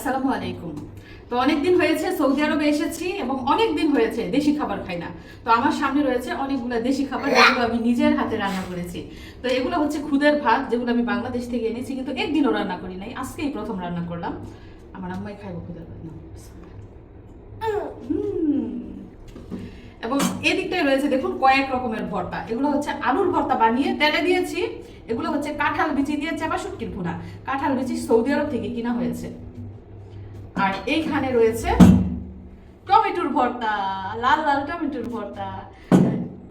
আসসালামু আলাইকুম। তো অনেকদিন হয়েছে সৌদি আরবে এসেছি এবং অনেক দিন হয়েছে দেশি খাবার খাই না। তো আমার সামনে রয়েছে অনেকগুলো দেশি খাবার যেগুলো আমি নিজের হাতে রান্না করেছি। তো এগুলো হচ্ছে খুদের ভাত, যেগুলো আমি বাংলাদেশ থেকে এনেছি, কিন্তু একদিনও রান্না করি নাই, আজকেই প্রথম রান্না করলাম। আমার আম্মাই খাইব খুদের ভাত না। এবং এদিকটায় রয়েছে দেখুন কয়েক রকমের ভর্তা। এগুলো হচ্ছে আলুর ভর্তা বানিয়ে তেলে দিয়েছি। এগুলো হচ্ছে কাঁঠাল বিচি দিয়ে চাপা শুটকির ভুনা। কাঁঠাল বিচি সৌদি আরব থেকে কিনা হয়েছে। আর এইখানে রয়েছে টমেটোর ভর্তা, লাল লাল টমেটোর ভর্তা।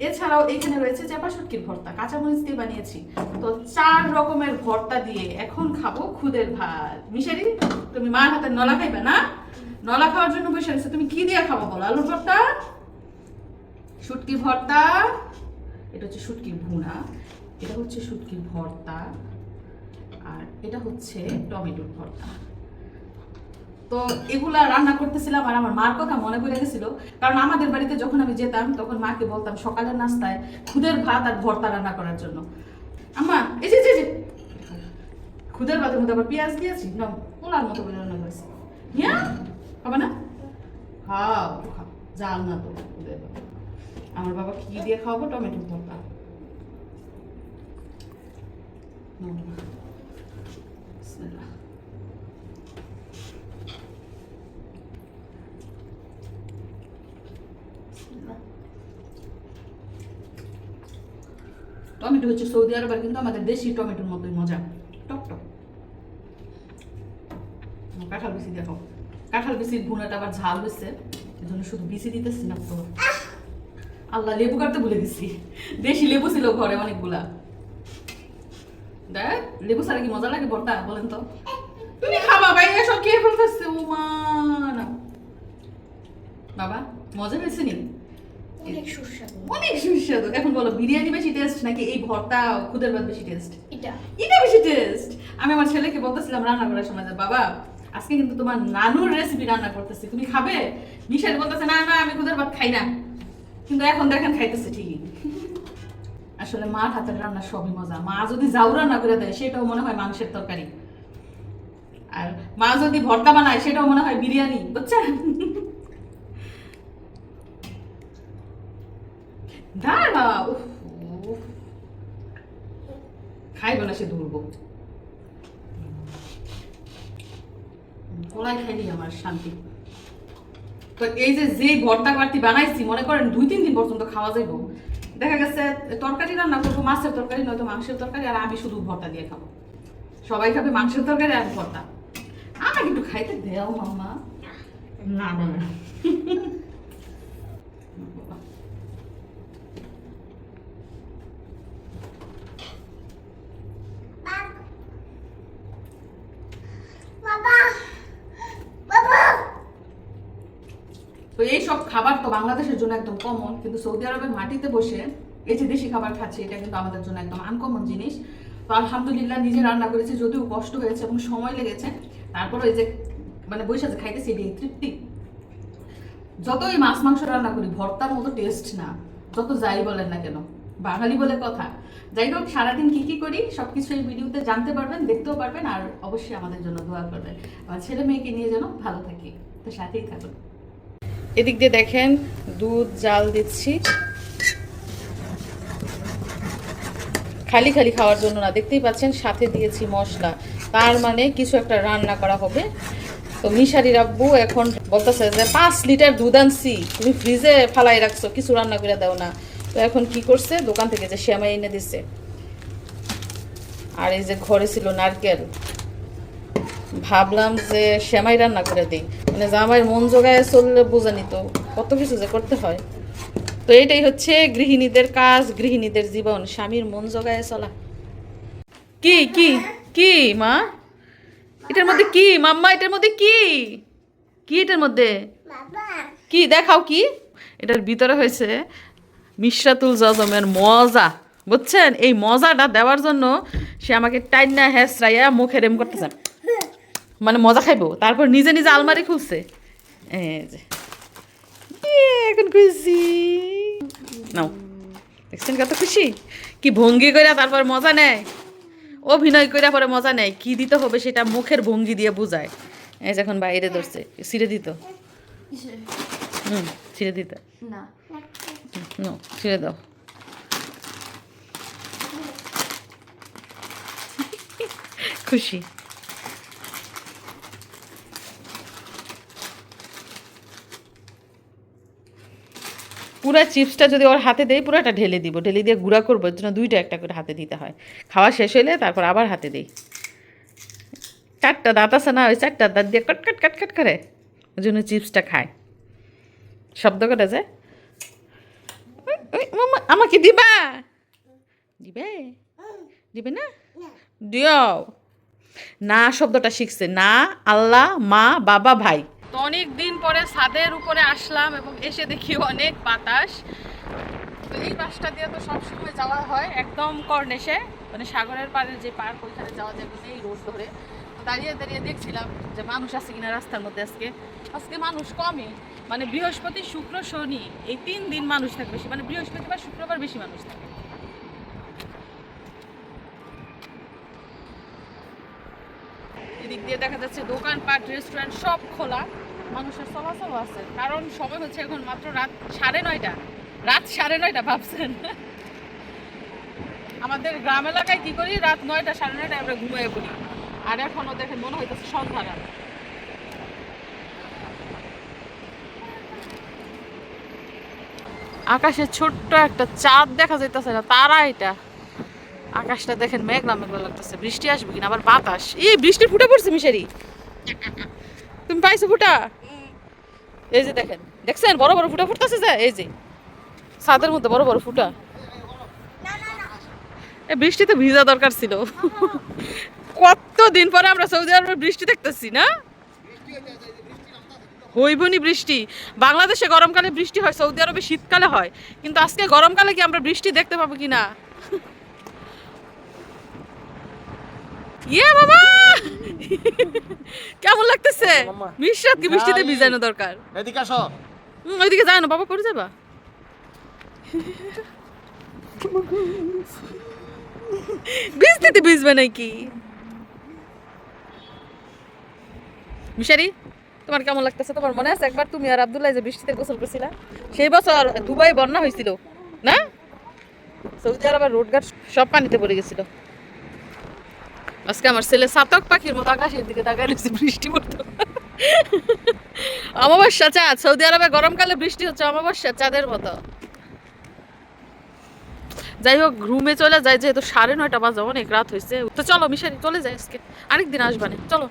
এছাড়াও এখানে রয়েছে চাপা শুটকির ভর্তা, কাঁচামরিচ দিয়ে বানিয়েছি। তো 4 রকমের ভর্তা দিয়ে এখন খাবো খুদের ভাত। মিশারি, তুমি মার হাতে নলা খাইবে না? নলা খাওয়ার জন্য বসে আছে, তুমি কি দিয়ে খাবো বলো? আলুর ভর্তা, শুটকির ভর্তা, এটা হচ্ছে শুটকির ভুনা, এটা হচ্ছে শুটকির ভর্তা, আর এটা হচ্ছে টমেটোর ভর্তা। তো এগুলা রান্না করতেছিলাম আর আমার মার কথা মনে পড়ে গেছিল, কারণ আমাদের বাড়িতে যখন আমি যেতাম তখন মাকে বলতাম সকালের নাস্তায় খুদের ভাত আর ভর্তা রান্না করার জন্য। আম্মা এই যে খুদের ভাতের মধ্যে আবার পেঁয়াজ দিয়েছি না, পোলার মতো করে রান্না করেছি। হ্যাঁ খাবে না? খাও খাও, জাল না তো খুদের ভাত। আমার বাবা কি দিয়ে খাওয়াবো? টমেটোর ভর্তা। বিসমিল্লাহ। টমেটো হচ্ছে সৌদি আরবের, কিন্তু আমাদের দেশি টমেটোর মতোই মজা, টক টক। কাঁঠাল বিচি দেখো, কাঁঠাল বিচির ভুনাটা আবার ঝাল হয়েছে, এই জন্য শুধু বিচি দিতেছি না তো। আল্লাহ, লেবু কাটতে ভুলে গেছি। দেশি লেবু ছিল ঘরে অনেকগুলা। দেখ লেবু ছাড়া কি মজা লাগে ভর্তা, বলেন তো? তুমি খাবা ভাই, এসব কে ফেলতেছে? ও মা না বাবা, মজা হয়েছে নি? অনেক সুস্বাদু, অনেক সুস্বাদু। এখন বলো, বিরিয়ানি বেশি টেস্ট নাকি এই ভর্তা খুদের ভাত বেশি টেস্ট? এটা এটা বেশি টেস্ট। আমি আমার ছেলেকে বলতেছিলাম রান্না করার সময় যে বাবা, আজকে কিন্তু তোমার নানুর রেসিপি রান্না করতেছি, তুমি খাবে? মিশাল বলতেছে না না, আমি খুদের ভাত খাই না, কিন্তু এখন দেখেন খাইতেছে ঠিকই। আসলে মার হাতের রান্না সবই মজা। মা যদি জাউ রান্না করে দেয় সেটাও মনে হয় মাংসের তরকারি, আর মা যদি ভর্তা বানায় সেটাও মনে হয় বিরিয়ানি, বুঝছেন? দাঁড়া, খাইবে না সে দুর্ব, কলাই খাইনি আমার শান্তি। তো এই যে ভর্তা বাড়তি বানাইছি, মনে করেন 2-3 দিন পর্যন্ত খাওয়া যাইব। দেখা গেছে তরকারি রান্না করবো, মাছের তরকারি নয়তো মাংসের তরকারি, আর আমি শুধু ভর্তা দিয়ে খাবো। সবাই খাবে মাংসের তরকারি আর ভর্তা, আমাকে একটু খাইতে দেও মাম্মা। না না তো এইসব খাবার তো বাংলাদেশের জন্য একদম কমন, কিন্তু সৌদি আরবের মাটিতে বসে এই যে দেশি খাবার খাচ্ছি, এটা কিন্তু আমাদের জন্য একদম আনকমন জিনিস। তো আলহামদুলিল্লাহ নিজে রান্না করেছি, যদিও কষ্ট হয়েছে এবং সময় লেগেছে, তারপরে এই যে মানে বসে যে খাইতেছি এটাই তৃপ্তি। যতই মাছ মাংস রান্না করি ভর্তার মতো টেস্ট না, যত যাই বলেন না কেন, বাঙালি বলে কথা। যাই হোক, সারাদিন কি কি করি সবকিছু এই ভিডিওতে জানতে পারবেন, দেখতেও পারবেন, আর অবশ্যই আমাদের জন্য দোয়া করবেন। আমার ছেলে মেয়েকে নিয়ে যেন ভালো থাকি, তো সাথেই থাকুন। এদিক দিয়ে দেখেন দুধ জাল দিচ্ছি, খালি খালি খাওয়ার জন্য না, দেখতেই পাচ্ছেন সাথে দিয়েছি মশলা, তার মানে কিছু একটা রান্না করা হবে। তো মিশারির আব্বু এখন বলতেছে যে 5 লিটার দুধ আনছি, তুমি ফ্রিজে ফালাই রাখছো, কিছু রান্না করে দাও না। তো এখন কি করছে, দোকান থেকে যে সেমাই এনে দিছে, আর এই যে ঘরে ছিল নারকেল, ভাবলাম যে সেমাই রান্না করে দিই, মানে জামাইয়ের মন জোগায় চললে বোঝানি তো কত কিছু যে করতে হয়। তো এটাই হচ্ছে গৃহিণীদের কাজ, গৃহিণীদের জীবন, স্বামীর মন জোগায় চলা। কি কি কি মা, এটার মধ্যে কি মাম্মা, এটার মধ্যে কি কি এটার মধ্যে কি দেখাও কি? এটার ভিতরে হয়েছে মিশরাতুল জজমের মজা, বুঝছেন? এই মজাটা দেওয়ার জন্য সে আমাকে টাইনা হেসরাইয়া মুখের এম করতেছে, মানে মজা খাইবো, তারপর নিজে নিজে আলমারি খুলছে। এই যে এখন খুশি নাও, দেখছেন কত খুশি, কি ভঙ্গি করে তারপর মজা নেয়, অভিনয় করে পরে মজা নেয়, কি দিতে হবে সেটা মুখের ভঙ্গি দিয়ে বুঝায়। এই যে এখন বাইরে ধরছে ছিঁড়ে দিত কিসের? ছিঁড়ে দিত না নো ছিঁড়ে দাও খুশি পুরা চিপসটা যদি ওর হাতে দেই পুরাটা ঢেলে দিব, ঢেলে দিয়ে গুঁড়া করবো, এর জন্য দুইটা একটা করে হাতে দিতে হয়। খাওয়া শেষ হইলে তারপর আবার হাতে দিই। চারটা দাঁত আছে না, ওই চারটা দাঁত দিয়ে কট কট কট কট করে ওই জন্য চিপসটা খায়, শব্দ করে যায়। ওই, ওই, মামা আমাকে দিবা, দিবে দিবে না, দিও না। শব্দটা শিখছে না, আল্লাহ, মা, বাবা, ভাই। তো অনেক দিন পরে ছাদের উপরে আসলাম এবং এসে দেখি অনেক বাতাস। তো এই বাসটা দিয়ে তো সবসময় যাওয়া হয় একদম কর্নেশে, মানে সাগরের পাড়ের যে পার্ক ওইখানে যাওয়া যাবে এই রোড ধরে। তো দাঁড়িয়ে দাঁড়িয়ে দেখছিলাম যে মানুষ আছে কিনা রাস্তার মধ্যে। আজকে মানুষ কমই, মানে বৃহস্পতি, শুক্র, শনি এই 3 দিন মানুষ থাকে বেশি, মানে বৃহস্পতিবার শুক্রবার বেশি মানুষ থাকে। এদিক দিয়ে দেখা যাচ্ছে দোকানপাট, রেস্টুরেন্ট সব খোলা, মানুষের চলাচল আছে। কারণ সময় হচ্ছে এখন মাত্র রাত 9:30। রাত 9:30 ভাবছেন? আমাদের গ্রাম এলাকায় কি করি, রাত 9টা 9:30 আমরা ঘুমিয়ে পড়ি, আর এখনও দেখেন মনে হইতেছে সন্ধ্যা রাত। আকাশে ছোট্ট একটা চাঁদ দেখা যাইতেছে না, তারা এটা। আকাশটা দেখেন মেঘলা মেঘলা লাগতেছে, বৃষ্টি আসবে কিনা, আবার বাতাস। এই বৃষ্টির ফুটা পড়ছে মিশারি, তুমি পাইছো ফুটা? এই যে দেখেন, দেখছেন বড় বড় ফুটা ফুটতেছে, যে এই যে ছাদের মধ্যে বড় বড় ফুটা। এই বৃষ্টিতে ভিজা দরকার ছিল। কতদিন পরে আমরা সৌদি আরবে বৃষ্টি দেখতেছি না? হইবনি বৃষ্টি। বাংলাদেশে গরমকালে বৃষ্টি হয়, সৌদি আরবে শীতকালে হয়, কিন্তু আজকে গরমকালে কি আমরা বৃষ্টি দেখতে পাবো কিনা? ইয়ে বাবা, কেমন লাগতেছে? মিশরাত কি বৃষ্টিতে ভিজানো দরকার? এদিকে আসো। ওইদিকে যায় না বাবা, পড়ে যাবা। বৃষ্টিতে ভিজবে নাকি? মিশারি, তোমার কেমন লাগতেছে? তোমার মনে আছে একবার তুমি আর আব্দুল্লাহ যে বৃষ্টিতে গোসল করছিলা? সেই বছর দুবাই বন্যা হয়েছিল না? সৌদি আরবের রোডঘাট সব পানিতে পড়ে গেছিল। আজকে আমার ছেলে চাতক পাখির মতো আকাশের দিকে তাকায় রয়েছে, বৃষ্টি পড়তো। অমাবস্যা চাঁদ, সৌদি আরবে গরমকালে বৃষ্টি হচ্ছে অমাবস্যা চাঁদের মতো। যাই হোক, রুমে চলে যায়, যেহেতু 9:30 বাজে, অনেক রাত হয়েছে। তো চলো মিশারি চলে যায়, আজকে আরেকদিন আসবানে, চলো।